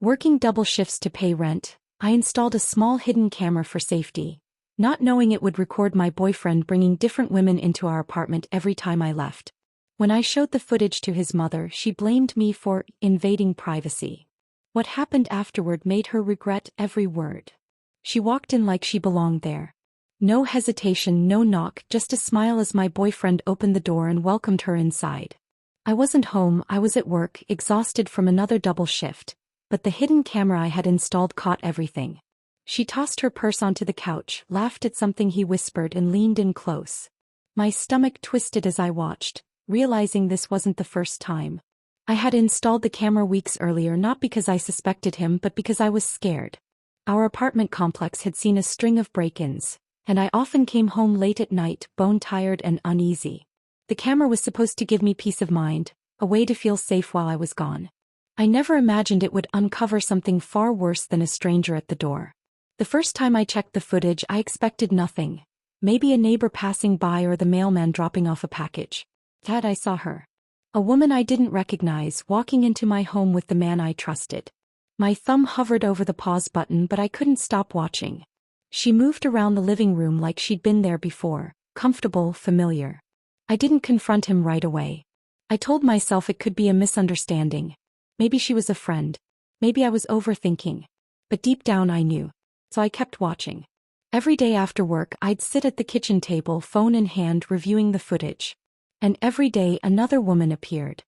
Working double shifts to pay rent, I installed a small hidden camera for safety, not knowing it would record my boyfriend bringing different women into our apartment every time I left. When I showed the footage to his mother, she blamed me for invading privacy. What happened afterward made her regret every word. She walked in like she belonged there. No hesitation, no knock, just a smile as my boyfriend opened the door and welcomed her inside. I wasn't home, I was at work, exhausted from another double shift, but the hidden camera I had installed caught everything. She tossed her purse onto the couch, laughed at something he whispered and leaned in close. My stomach twisted as I watched, realizing this wasn't the first time. I had installed the camera weeks earlier not because I suspected him but because I was scared. Our apartment complex had seen a string of break-ins, and I often came home late at night, bone-tired and uneasy. The camera was supposed to give me peace of mind, a way to feel safe while I was gone. I never imagined it would uncover something far worse than a stranger at the door. The first time I checked the footage, I expected nothing. Maybe a neighbor passing by or the mailman dropping off a package. Instead, I saw her. A woman I didn't recognize walking into my home with the man I trusted. My thumb hovered over the pause button but I couldn't stop watching. She moved around the living room like she'd been there before, comfortable, familiar. I didn't confront him right away. I told myself it could be a misunderstanding. Maybe she was a friend. Maybe I was overthinking. But deep down I knew. So I kept watching. Every day after work I'd sit at the kitchen table, phone in hand, reviewing the footage. And every day another woman appeared.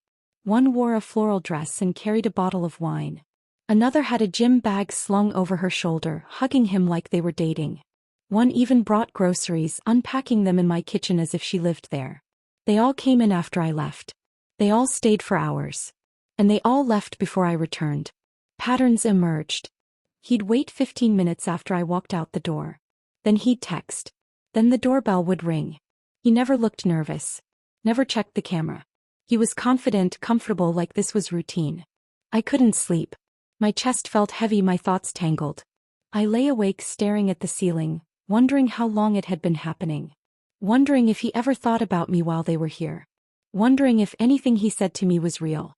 One wore a floral dress and carried a bottle of wine. Another had a gym bag slung over her shoulder, hugging him like they were dating. One even brought groceries, unpacking them in my kitchen as if she lived there. They all came in after I left. They all stayed for hours. And they all left before I returned. Patterns emerged. He'd wait 15 minutes after I walked out the door. Then he'd text. Then the doorbell would ring. He never looked nervous. Never checked the camera. He was confident, comfortable, like this was routine. I couldn't sleep. My chest felt heavy, my thoughts tangled. I lay awake staring at the ceiling, wondering how long it had been happening. Wondering if he ever thought about me while they were here. Wondering if anything he said to me was real.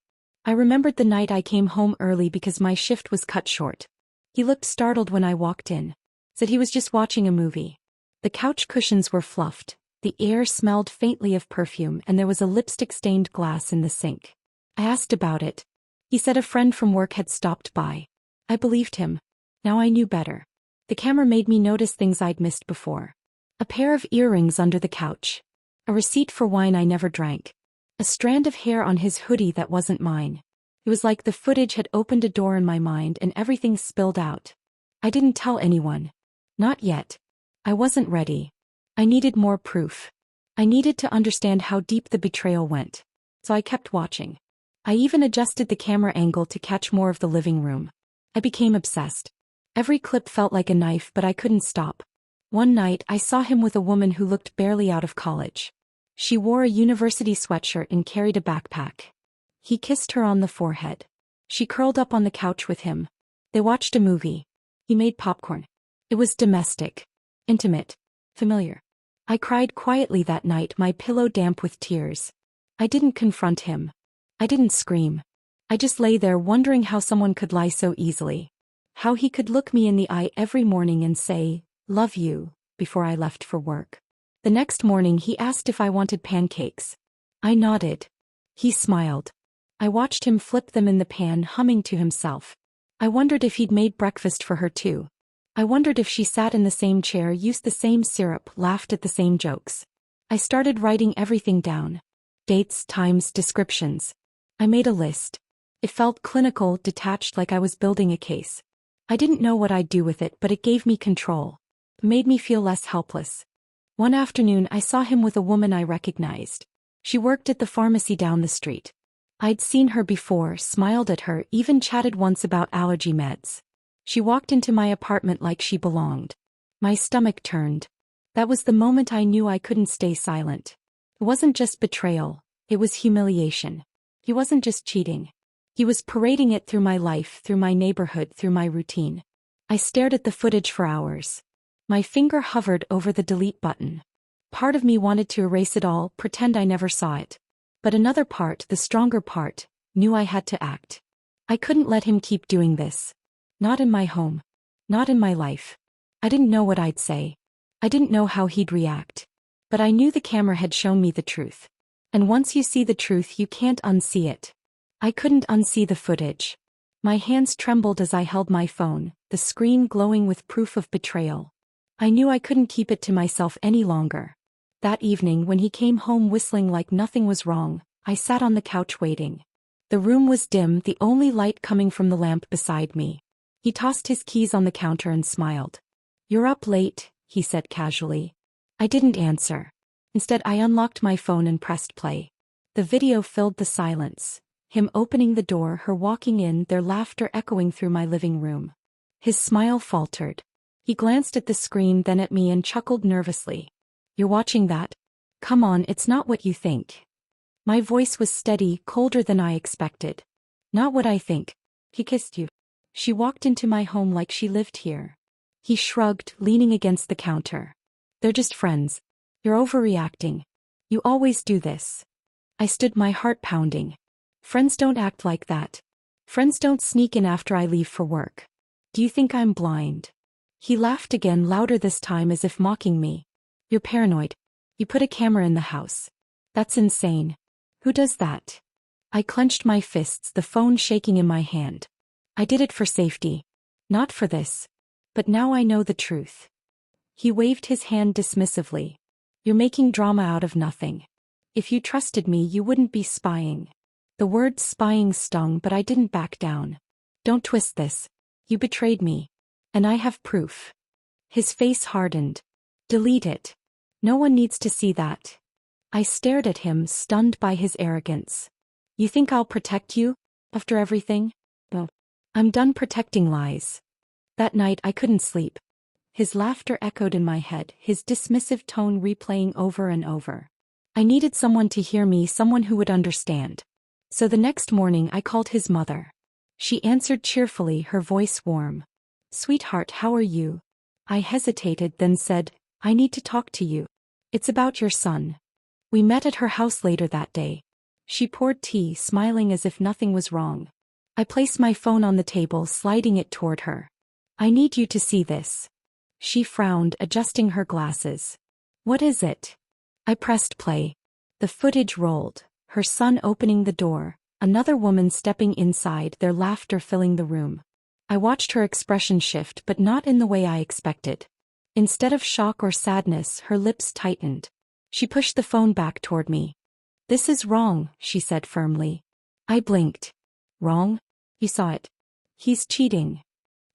I remembered the night I came home early because my shift was cut short. He looked startled when I walked in. Said he was just watching a movie. The couch cushions were fluffed. The air smelled faintly of perfume and there was a lipstick-stained glass in the sink. I asked about it. He said a friend from work had stopped by. I believed him. Now I knew better. The camera made me notice things I'd missed before. A pair of earrings under the couch. A receipt for wine I never drank. A strand of hair on his hoodie that wasn't mine. It was like the footage had opened a door in my mind and everything spilled out. I didn't tell anyone. Not yet. I wasn't ready. I needed more proof. I needed to understand how deep the betrayal went. So I kept watching. I even adjusted the camera angle to catch more of the living room. I became obsessed. Every clip felt like a knife, but I couldn't stop. One night I saw him with a woman who looked barely out of college. She wore a university sweatshirt and carried a backpack. He kissed her on the forehead. She curled up on the couch with him. They watched a movie. He made popcorn. It was domestic. Intimate. Familiar. I cried quietly that night, my pillow damp with tears. I didn't confront him. I didn't scream. I just lay there wondering how someone could lie so easily. How he could look me in the eye every morning and say, "Love you," before I left for work. The next morning he asked if I wanted pancakes. I nodded. He smiled. I watched him flip them in the pan, humming to himself. I wondered if he'd made breakfast for her too. I wondered if she sat in the same chair, used the same syrup, laughed at the same jokes. I started writing everything down. Dates, times, descriptions. I made a list. It felt clinical, detached, like I was building a case. I didn't know what I'd do with it, but it gave me control. It made me feel less helpless. One afternoon I saw him with a woman I recognized. She worked at the pharmacy down the street. I'd seen her before, smiled at her, even chatted once about allergy meds. She walked into my apartment like she belonged. My stomach turned. That was the moment I knew I couldn't stay silent. It wasn't just betrayal, it was humiliation. He wasn't just cheating. He was parading it through my life, through my neighborhood, through my routine. I stared at the footage for hours. My finger hovered over the delete button. Part of me wanted to erase it all, pretend I never saw it. But another part, the stronger part, knew I had to act. I couldn't let him keep doing this. Not in my home. Not in my life. I didn't know what I'd say. I didn't know how he'd react. But I knew the camera had shown me the truth. And once you see the truth, you can't unsee it. I couldn't unsee the footage. My hands trembled as I held my phone, the screen glowing with proof of betrayal. I knew I couldn't keep it to myself any longer. That evening, when he came home whistling like nothing was wrong, I sat on the couch waiting. The room was dim, the only light coming from the lamp beside me. He tossed his keys on the counter and smiled. "You're up late," he said casually. I didn't answer. Instead, I unlocked my phone and pressed play. The video filled the silence. Him opening the door, her walking in, their laughter echoing through my living room. His smile faltered. He glanced at the screen, then at me, and chuckled nervously. "You're watching that? Come on, it's not what you think." My voice was steady, colder than I expected. "Not what I think. He kissed you. She walked into my home like she lived here." He shrugged, leaning against the counter. "They're just friends. You're overreacting. You always do this." I stood, my heart pounding. Friends don't act like that. Friends don't sneak in after I leave for work. Do you think I'm blind? He laughed again, louder this time, as if mocking me. "You're paranoid. You put a camera in the house. That's insane. Who does that?" I clenched my fists, the phone shaking in my hand. "I did it for safety. Not for this. But now I know the truth." He waved his hand dismissively. "You're making drama out of nothing. If you trusted me, you wouldn't be spying." The word spying stung, but I didn't back down. "Don't twist this. You betrayed me. And I have proof." His face hardened. "Delete it. No one needs to see that." I stared at him, stunned by his arrogance. "You think I'll protect you? After everything? No. I'm done protecting lies." That night I couldn't sleep. His laughter echoed in my head, his dismissive tone replaying over and over. I needed someone to hear me, someone who would understand. So the next morning I called his mother. She answered cheerfully, her voice warm. "Sweetheart, how are you?" I hesitated, then said, "I need to talk to you. It's about your son." We met at her house later that day. She poured tea, smiling as if nothing was wrong. I placed my phone on the table, sliding it toward her. "I need you to see this." She frowned, adjusting her glasses. "What is it?" I pressed play. The footage rolled. Her son opening the door, another woman stepping inside, their laughter filling the room. I watched her expression shift, but not in the way I expected. Instead of shock or sadness, her lips tightened. She pushed the phone back toward me. "This is wrong," she said firmly. I blinked. "Wrong? You saw it. He's cheating."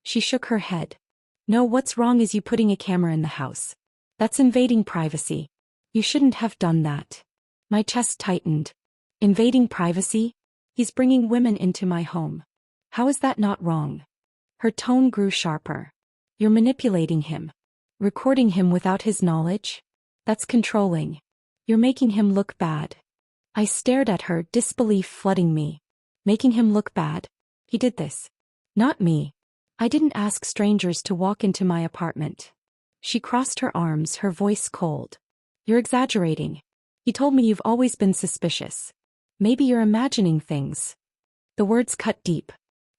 She shook her head. "No, what's wrong is you putting a camera in the house. That's invading privacy. You shouldn't have done that." My chest tightened. Invading privacy? He's bringing women into my home. How is that not wrong? Her tone grew sharper. "You're manipulating him. Recording him without his knowledge? That's controlling. You're making him look bad." I stared at her, disbelief flooding me. Making him look bad? He did this. Not me. I didn't ask strangers to walk into my apartment. She crossed her arms, her voice cold. "You're exaggerating. He told me you've always been suspicious. Maybe you're imagining things." The words cut deep.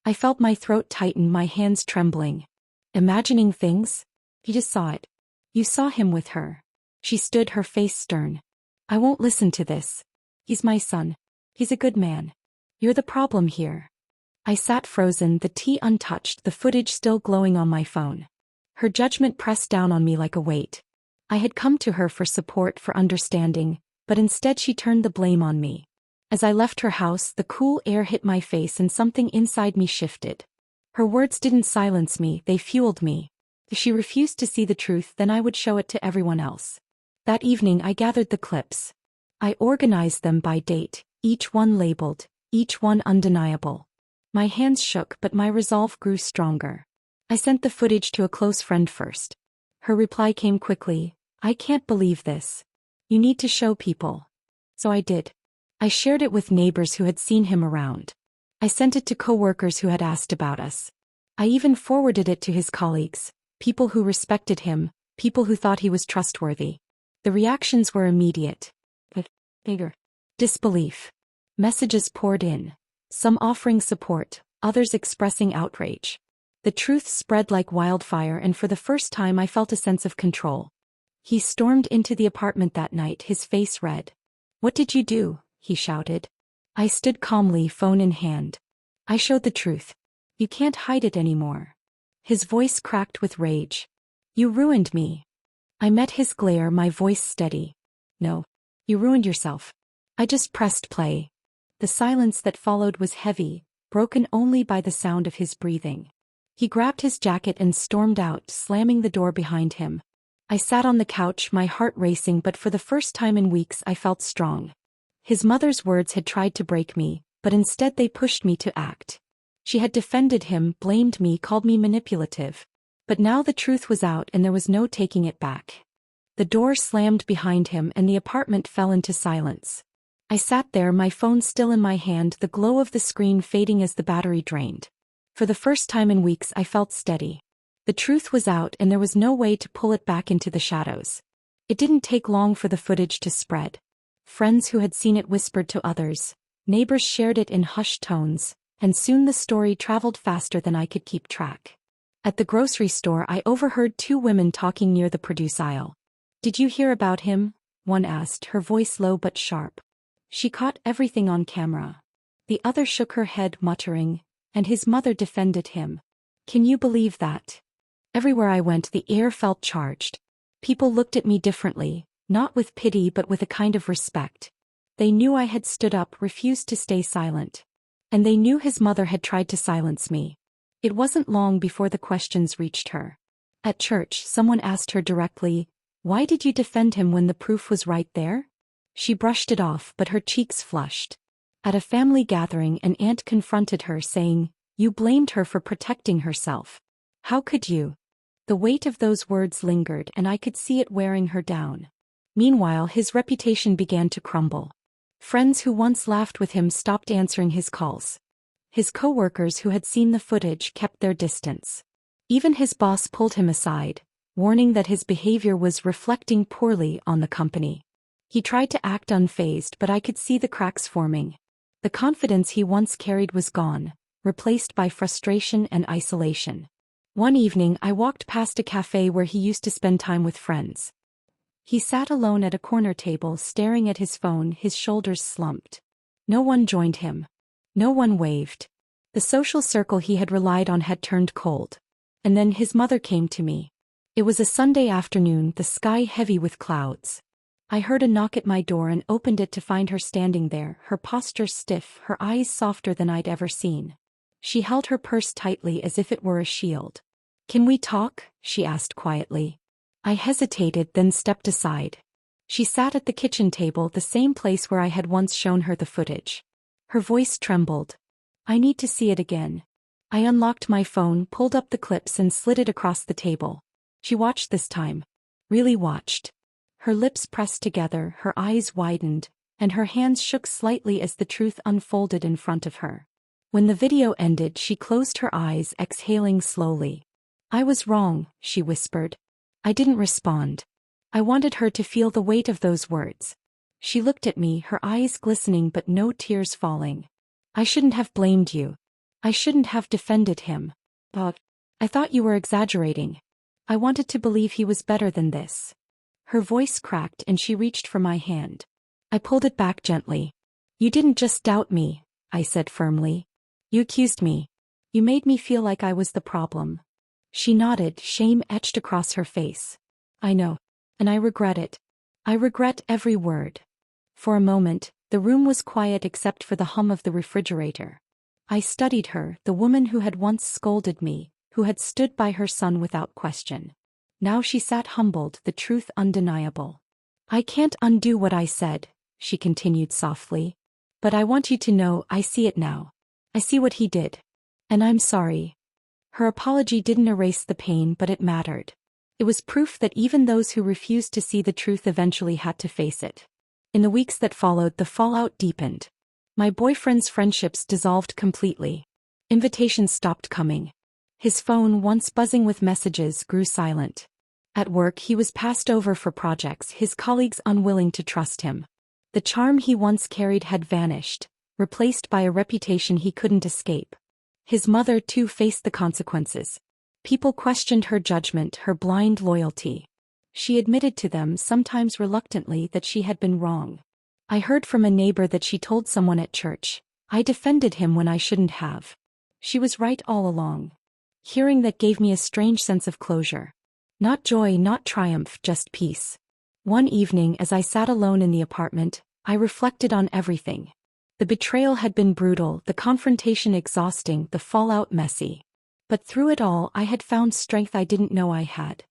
I felt my throat tighten, my hands trembling. Imagining things? He just saw it. You saw him with her. She stood, her face stern. "I won't listen to this. He's my son. He's a good man. You're the problem here." I sat frozen, the tea untouched, the footage still glowing on my phone. Her judgment pressed down on me like a weight. I had come to her for support, for understanding, but instead she turned the blame on me. As I left her house, the cool air hit my face and something inside me shifted. Her words didn't silence me, they fueled me. If she refused to see the truth, then I would show it to everyone else. That evening I gathered the clips. I organized them by date, each one labeled, each one undeniable. My hands shook, but my resolve grew stronger. I sent the footage to a close friend first. Her reply came quickly. "I can't believe this. You need to show people." So I did. I shared it with neighbors who had seen him around. I sent it to coworkers who had asked about us. I even forwarded it to his colleagues, people who respected him, people who thought he was trustworthy. The reactions were immediate. But bigger. Disbelief. Messages poured in. Some offering support, others expressing outrage. The truth spread like wildfire, and for the first time I felt a sense of control. He stormed into the apartment that night, his face red. "What did you do?" he shouted. I stood calmly, phone in hand. "I showed the truth. You can't hide it anymore." His voice cracked with rage. "You ruined me." I met his glare, my voice steady. "No. You ruined yourself." I just pressed play. The silence that followed was heavy, broken only by the sound of his breathing. He grabbed his jacket and stormed out, slamming the door behind him. I sat on the couch, my heart racing, but for the first time in weeks I felt strong. His mother's words had tried to break me, but instead they pushed me to act. She had defended him, blamed me, called me manipulative. But now the truth was out and there was no taking it back. The door slammed behind him and the apartment fell into silence. I sat there, my phone still in my hand, the glow of the screen fading as the battery drained. For the first time in weeks I felt steady. The truth was out and there was no way to pull it back into the shadows. It didn't take long for the footage to spread. Friends who had seen it whispered to others. Neighbors shared it in hushed tones, and soon the story traveled faster than I could keep track. At the grocery store I overheard two women talking near the produce aisle. "Did you hear about him?" one asked, her voice low but sharp. "She caught everything on camera." The other shook her head, muttering, "And his mother defended him." Can you believe that? Everywhere I went the air felt charged. People looked at me differently, not with pity but with a kind of respect. They knew I had stood up, refused to stay silent. And they knew his mother had tried to silence me. It wasn't long before the questions reached her. At church, someone asked her directly, "Why did you defend him when the proof was right there?" She brushed it off, but her cheeks flushed. At a family gathering, an aunt confronted her, saying, "You blamed her for protecting herself. How could you?" The weight of those words lingered, and I could see it wearing her down. Meanwhile, his reputation began to crumble. Friends who once laughed with him stopped answering his calls. His co-workers who had seen the footage kept their distance. Even his boss pulled him aside, warning that his behavior was reflecting poorly on the company. He tried to act unfazed, but I could see the cracks forming. The confidence he once carried was gone, replaced by frustration and isolation. One evening I walked past a cafe where he used to spend time with friends. He sat alone at a corner table, staring at his phone, his shoulders slumped. No one joined him. No one waved. The social circle he had relied on had turned cold. And then his mother came to me. It was a Sunday afternoon, the sky heavy with clouds. I heard a knock at my door and opened it to find her standing there, her posture stiff, her eyes softer than I'd ever seen. She held her purse tightly as if it were a shield. "Can we talk?" she asked quietly. I hesitated, then stepped aside. She sat at the kitchen table, the same place where I had once shown her the footage. Her voice trembled. "I need to see it again." I unlocked my phone, pulled up the clips and slid it across the table. She watched this time. Really watched. Her lips pressed together, her eyes widened, and her hands shook slightly as the truth unfolded in front of her. When the video ended, she closed her eyes, exhaling slowly. "I was wrong," she whispered. I didn't respond. I wanted her to feel the weight of those words. She looked at me, her eyes glistening but no tears falling. "I shouldn't have blamed you. I shouldn't have defended him. But I thought you were exaggerating. I wanted to believe he was better than this." Her voice cracked and she reached for my hand. I pulled it back gently. "You didn't just doubt me," I said firmly. "You accused me. You made me feel like I was the problem." She nodded, shame etched across her face. "I know. And I regret it. I regret every word." For a moment, the room was quiet except for the hum of the refrigerator. I studied her, the woman who had once scolded me, who had stood by her son without question. Now she sat humbled, the truth undeniable. "I can't undo what I said," she continued softly. "But I want you to know I see it now. I see what he did. And I'm sorry." Her apology didn't erase the pain, but it mattered. It was proof that even those who refused to see the truth eventually had to face it. In the weeks that followed, the fallout deepened. My boyfriend's friendships dissolved completely. Invitations stopped coming. His phone, once buzzing with messages, grew silent. At work, he was passed over for projects, his colleagues unwilling to trust him. The charm he once carried had vanished, replaced by a reputation he couldn't escape. His mother too faced the consequences. People questioned her judgment, her blind loyalty. She admitted to them, sometimes reluctantly, that she had been wrong. I heard from a neighbor that she told someone at church, "I defended him when I shouldn't have." She was right all along. Hearing that gave me a strange sense of closure. Not joy, not triumph, just peace. One evening, as I sat alone in the apartment, I reflected on everything. The betrayal had been brutal, the confrontation exhausting, the fallout messy. But through it all, I had found strength I didn't know I had.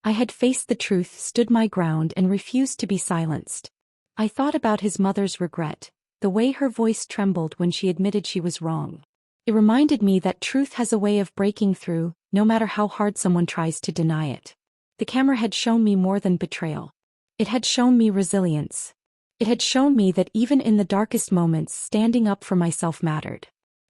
I had faced the truth, stood my ground, and refused to be silenced. I thought about his mother's regret, the way her voice trembled when she admitted she was wrong. It reminded me that truth has a way of breaking through, no matter how hard someone tries to deny it. The camera had shown me more than betrayal. It had shown me resilience. It had shown me that even in the darkest moments, standing up for myself mattered.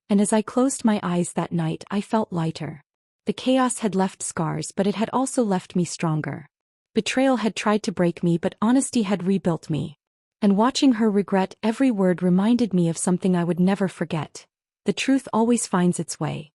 And as I closed my eyes that night, I felt lighter. The chaos had left scars, but it had also left me stronger. Betrayal had tried to break me, but honesty had rebuilt me. And watching her regret every word reminded me of something I would never forget. The truth always finds its way.